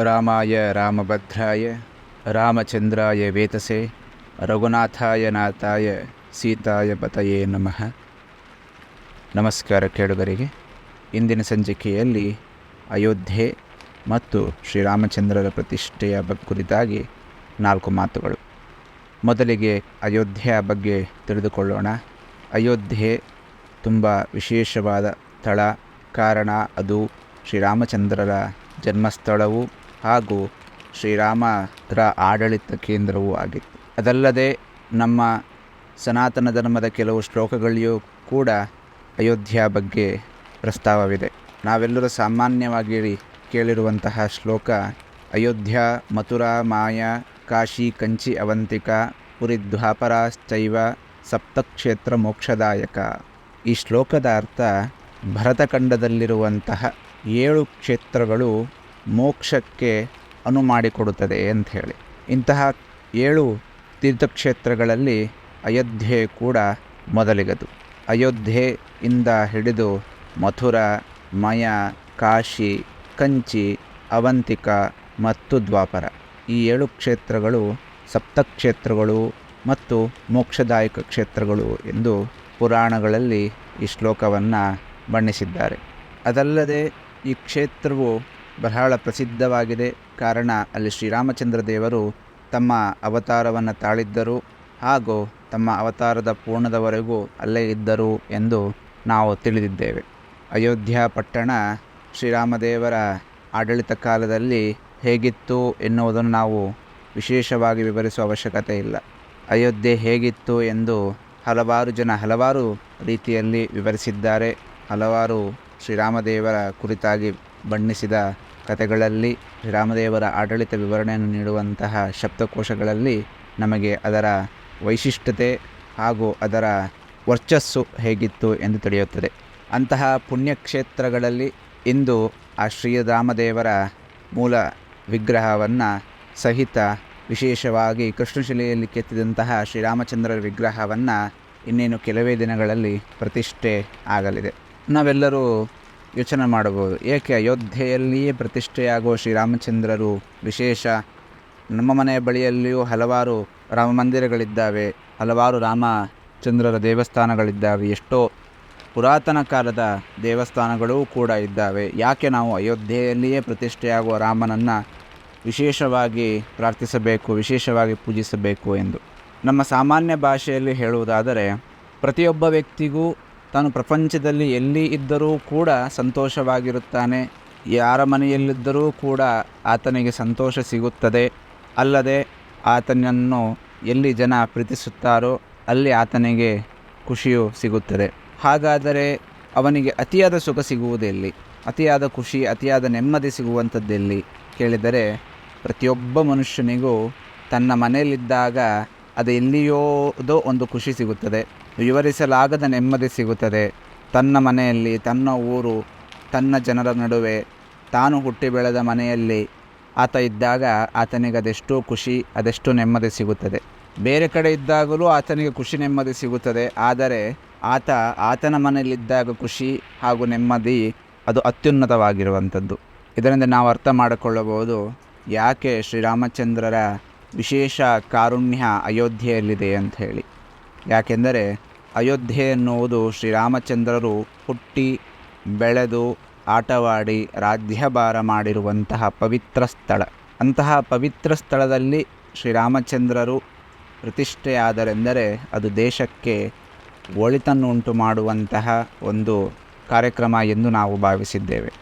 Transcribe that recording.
ರಾಮಾಯ ರಾಮಭದ್ರಾಯ ರಾಮಚಂದ್ರಾಯ ವೇತಸೆ ರಘುನಾಥಾಯ ನಾಥಾಯ ಸೀತಾಯ ಪತಯೇ ನಮಃ. ನಮಸ್ಕಾರ ಕೇಳುಗರಿಗೆ. ಇಂದಿನ ಸಂಚಿಕೆಯಲ್ಲಿ ಅಯೋಧ್ಯೆ ಮತ್ತು ಶ್ರೀರಾಮಚಂದ್ರರ ಪ್ರತಿಷ್ಠೆಯ ಕುರಿತಾಗಿ 4 ಮಾತುಗಳು. ಮೊದಲಿಗೆ ಅಯೋಧ್ಯೆಯ ಬಗ್ಗೆ ತಿಳಿದುಕೊಳ್ಳೋಣ. ಅಯೋಧ್ಯೆ ತುಂಬ ವಿಶೇಷವಾದ ಸ್ಥಳ. ಕಾರಣ ಅದು ಶ್ರೀರಾಮಚಂದ್ರರ ಜನ್ಮಸ್ಥಳವೂ ಹಾಗೂ ಶ್ರೀರಾಮರ ಆಡಳಿತ ಕೇಂದ್ರವೂ ಆಗಿತ್ತು. ಅದಲ್ಲದೆ ನಮ್ಮ ಸನಾತನ ಧರ್ಮದ ಕೆಲವು ಶ್ಲೋಕಗಳಲ್ಲಿಯೂ ಕೂಡ ಅಯೋಧ್ಯೆಯ ಬಗ್ಗೆ ಪ್ರಸ್ತಾವವಿದೆ. ನಾವೆಲ್ಲರೂ ಸಾಮಾನ್ಯವಾಗಿ ಕೇಳಿರುವಂತಹ ಶ್ಲೋಕ ಅಯೋಧ್ಯ ಮಥುರಾ ಮಾಯಾ ಕಾಶಿ ಕಂಚಿ ಅವಂತಿಕಾ ಪುರಿ ದ್ವಾಪರಾಶ್ಚೈವ ಸಪ್ತಕ್ಷೇತ್ರ ಮೋಕ್ಷದಾಯಕ. ಈ ಶ್ಲೋಕದ ಅರ್ಥ ಭರತಖಂಡದಲ್ಲಿರುವಂತಹ 7 ಕ್ಷೇತ್ರಗಳು ಮೋಕ್ಷಕ್ಕೆ ಅನುಮಾಡಿಕೊಡುತ್ತದೆ ಅಂತ ಹೇಳಿ. ಇಂತಹ 7 ತೀರ್ಥಕ್ಷೇತ್ರಗಳಲ್ಲಿ ಅಯೋಧ್ಯೆ ಕೂಡ ಮೊದಲಿಗದು. ಅಯೋಧ್ಯೆಯಿಂದ ಹಿಡಿದು ಮಥುರಾ, ಮಯ, ಕಾಶಿ, ಕಂಚಿ, ಅವಂತಿಕ ಮತ್ತು ದ್ವಾಪರ ಈ 7 ಕ್ಷೇತ್ರಗಳು ಸಪ್ತಕ್ಷೇತ್ರಗಳು ಮತ್ತು ಮೋಕ್ಷದಾಯಕ ಕ್ಷೇತ್ರಗಳು ಎಂದು ಪುರಾಣಗಳಲ್ಲಿ ಈ ಶ್ಲೋಕವನ್ನು ಬಣ್ಣಿಸಿದ್ದಾರೆ. ಅದಲ್ಲದೆ ಈ ಕ್ಷೇತ್ರವು ಬಹಳ ಪ್ರಸಿದ್ಧವಾಗಿದೆ. ಕಾರಣ ಅಲ್ಲಿ ಶ್ರೀರಾಮಚಂದ್ರ ದೇವರು ತಮ್ಮ ಅವತಾರವನ್ನು ತಾಳಿದ್ದರು ಹಾಗೂ ತಮ್ಮ ಅವತಾರದ ಪೂರ್ಣದವರೆಗೂ ಅಲ್ಲೇ ಇದ್ದರು ಎಂದು ನಾವು ತಿಳಿದಿದ್ದೇವೆ. ಅಯೋಧ್ಯ ಪಟ್ಟಣ ಶ್ರೀರಾಮದೇವರ ಆಡಳಿತ ಕಾಲದಲ್ಲಿ ಹೇಗಿತ್ತು ಎನ್ನುವುದನ್ನು ನಾವು ವಿಶೇಷವಾಗಿ ವಿವರಿಸುವ ಅವಶ್ಯಕತೆ ಇಲ್ಲ. ಅಯೋಧ್ಯೆ ಹೇಗಿತ್ತು ಎಂದು ಹಲವಾರು ಜನ ಹಲವಾರು ರೀತಿಯಲ್ಲಿ ವಿವರಿಸಿದ್ದಾರೆ. ಹಲವಾರು ಶ್ರೀರಾಮದೇವರ ಕುರಿತಾಗಿ ಬಣ್ಣಿಸಿದ ಕಥೆಗಳಲ್ಲಿ ಶ್ರೀರಾಮದೇವರ ಆಡಳಿತ ವಿವರಣೆಯನ್ನು ನೀಡುವಂತಹ ಶಬ್ದಕೋಶಗಳಲ್ಲಿ ನಮಗೆ ಅದರ ವೈಶಿಷ್ಟ್ಯತೆ ಹಾಗೂ ಅದರ ವರ್ಚಸ್ಸು ಹೇಗಿತ್ತು ಎಂದು ತಿಳಿಯುತ್ತದೆ. ಅಂತಹ ಪುಣ್ಯಕ್ಷೇತ್ರಗಳಲ್ಲಿ ಇಂದು ಆ ಶ್ರೀರಾಮದೇವರ ಮೂಲ ವಿಗ್ರಹವನ್ನು ಸಹಿತ ವಿಶೇಷವಾಗಿ ಕೃಷ್ಣಶಿಲೆಯಲ್ಲಿ ಕೆತ್ತಿದಂತಹ ಶ್ರೀರಾಮಚಂದ್ರರ ವಿಗ್ರಹವನ್ನು ಇನ್ನೇನು ಕೆಲವೇ ದಿನಗಳಲ್ಲಿ ಪ್ರತಿಷ್ಠೆ ಆಗಲಿದೆ. ನಾವೆಲ್ಲರೂ ಯೋಚನೆ ಮಾಡಬಹುದು, ಏಕೆ ಅಯೋಧ್ಯೆಯಲ್ಲಿಯೇ ಪ್ರತಿಷ್ಠೆಯಾಗುವ ಶ್ರೀರಾಮಚಂದ್ರರು ವಿಶೇಷ? ನಮ್ಮ ಮನೆಯ ಬಳಿಯಲ್ಲಿಯೂ ಹಲವಾರು ರಾಮ ಮಂದಿರಗಳಿದ್ದಾವೆ, ಹಲವಾರು ರಾಮಚಂದ್ರರ ದೇವಸ್ಥಾನಗಳಿದ್ದಾವೆ, ಎಷ್ಟೋ ಪುರಾತನ ಕಾಲದ ದೇವಸ್ಥಾನಗಳೂ ಕೂಡ ಇದ್ದಾವೆ. ಯಾಕೆ ನಾವು ಅಯೋಧ್ಯೆಯಲ್ಲಿಯೇ ಪ್ರತಿಷ್ಠೆಯಾಗುವ ರಾಮನನ್ನು ವಿಶೇಷವಾಗಿ ಪ್ರಾರ್ಥಿಸಬೇಕು, ವಿಶೇಷವಾಗಿ ಪೂಜಿಸಬೇಕು ಎಂದು? ನಮ್ಮ ಸಾಮಾನ್ಯ ಭಾಷೆಯಲ್ಲಿ ಹೇಳುವುದಾದರೆ, ಪ್ರತಿಯೊಬ್ಬ ವ್ಯಕ್ತಿಗೂ ತಾನು ಪ್ರಪಂಚದಲ್ಲಿ ಎಲ್ಲಿ ಇದ್ದರೂ ಕೂಡ ಸಂತೋಷವಾಗಿರುತ್ತಾನೆ. ಯಾರ ಮನೆಯಲ್ಲಿದ್ದರೂ ಕೂಡ ಆತನಿಗೆ ಸಂತೋಷ ಸಿಗುತ್ತದೆ. ಅಲ್ಲದೆ ಆತನನ್ನು ಎಲ್ಲಿ ಜನ ಪ್ರೀತಿಸುತ್ತಾರೋ ಅಲ್ಲಿ ಆತನಿಗೆ ಖುಷಿಯೂ ಸಿಗುತ್ತದೆ. ಹಾಗಾದರೆ ಅವನಿಗೆ ಅತಿಯಾದ ಸುಖ ಸಿಗುವುದೆಲ್ಲಿ? ಅತಿಯಾದ ಖುಷಿ, ಅತಿಯಾದ ನೆಮ್ಮದಿ ಸಿಗುವಂಥದ್ದೆಲ್ಲಿ ಕೇಳಿದರೆ, ಪ್ರತಿಯೊಬ್ಬ ಮನುಷ್ಯನಿಗೂ ತನ್ನ ಮನೆಯಲ್ಲಿದ್ದಾಗ ಅದು ಎಲ್ಲಿಯೋದೋ ಒಂದು ಖುಷಿ ಸಿಗುತ್ತದೆ, ವಿವರಿಸಲಾಗದ ನೆಮ್ಮದಿ ಸಿಗುತ್ತದೆ. ತನ್ನ ಮನೆಯಲ್ಲಿ, ತನ್ನ ಊರು, ತನ್ನ ಜನರ ನಡುವೆ, ತಾನು ಹುಟ್ಟಿ ಬೆಳೆದ ಮನೆಯಲ್ಲಿ ಆತ ಇದ್ದಾಗ ಆತನಿಗೆ ಅದೆಷ್ಟೋ ಖುಷಿ, ಅದೆಷ್ಟೋ ನೆಮ್ಮದಿ ಸಿಗುತ್ತದೆ. ಬೇರೆ ಕಡೆ ಇದ್ದಾಗಲೂ ಆತನಿಗೆ ಖುಷಿ ನೆಮ್ಮದಿ ಸಿಗುತ್ತದೆ. ಆದರೆ ಆತನ ಮನೆಯಲ್ಲಿದ್ದಾಗ ಖುಷಿ ಹಾಗೂ ನೆಮ್ಮದಿ ಅದು ಅತ್ಯುನ್ನತವಾಗಿರುವಂಥದ್ದು. ಇದರಿಂದ ನಾವು ಅರ್ಥ ಮಾಡಿಕೊಳ್ಳಬಹುದು ಯಾಕೆ ಶ್ರೀರಾಮಚಂದ್ರರ ವಿಶೇಷ ಕಾರುಣ್ಯ ಅಯೋಧ್ಯೆಯಲ್ಲಿದೆ ಅಂತ ಹೇಳಿ. ಯಾಕೆಂದರೆ ಅಯೋಧ್ಯೆ ಎನ್ನುವುದು ಶ್ರೀರಾಮಚಂದ್ರರು ಹುಟ್ಟಿ ಬೆಳೆದು ಆಟವಾಡಿ ರಾಜ್ಯಭಾರ ಮಾಡಿರುವಂತಹ ಪವಿತ್ರ ಸ್ಥಳ. ಅಂತಹ ಪವಿತ್ರ ಸ್ಥಳದಲ್ಲಿ ಶ್ರೀರಾಮಚಂದ್ರರು ಪ್ರತಿಷ್ಠೆಯಾದರೆಂದರೆ ಅದು ದೇಶಕ್ಕೆ ಒಳಿತನ್ನು ಉಂಟು ಮಾಡುವಂತಹ ಒಂದು ಕಾರ್ಯಕ್ರಮ ಎಂದು ನಾವು ಭಾವಿಸಿದ್ದೇವೆ.